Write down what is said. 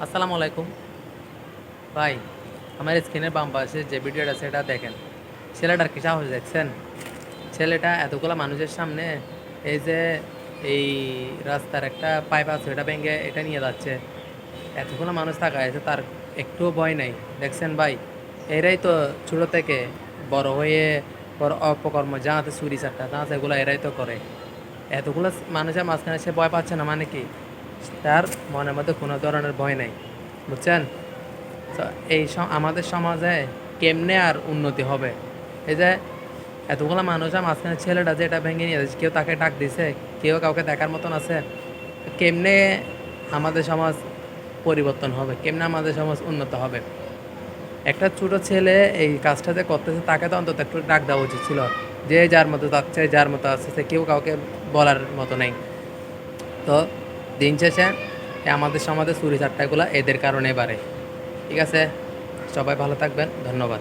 আসসালামু আলাইকুম ভাই। আমার স্ক্রিনের বাম পাশে যে ভিডিওটা সেটা দেখেন। ছেলেটার কি সাহস দেখছেন? ছেলেটা এতগুলা মানুষের সামনে এই যে এই রাস্তার একটা পাইপ আছে ওটা ভেঙে এটা নিয়ে যাচ্ছে। এতগুলো মানুষ থাকা আছে তার একটুও ভয় নাই। দেখছেন ভাই, এরাই তো ছোট থেকে বড় হয়ে বড় অপকর্ম যা আছে চুরি চারটা যা আছে এগুলো এরাই তো করে। এতগুলো মানুষের মাঝখানে সে ভয় পাচ্ছে না মানে কি? তার মনের মধ্যে কোনো ধরনের ভয় নাই, বুঝছেন? তো আমাদের সমাজে কেমনে আর উন্নতি হবে? এই যে এতগুলো মানুষ মাঝখানে ছেলেটা যে এটা ভেঙে নিয়ে যাচ্ছে, কেউ তাকে ডাক দিছে? কেউ কাউকে দেখার মতন আছে? কেমনে আমাদের সমাজ পরিবর্তন হবে? কেমনে আমাদের সমাজ উন্নত হবে? একটা ছোট ছেলে এই কাজটা যে করতেছে তাকে তো অন্তত একটু ডাক দেওয়া উচিত ছিল। যে যার মতো যাচ্ছে, যার মতো আসছে, কেউ কাউকে বলার মতো নেই। তো দিন শেষে আমাদের সমাজে চুরি চাট্টাগুলো এদের কারণে বাড়ে। ঠিক আছে, সবাই ভালো থাকবেন, ধন্যবাদ।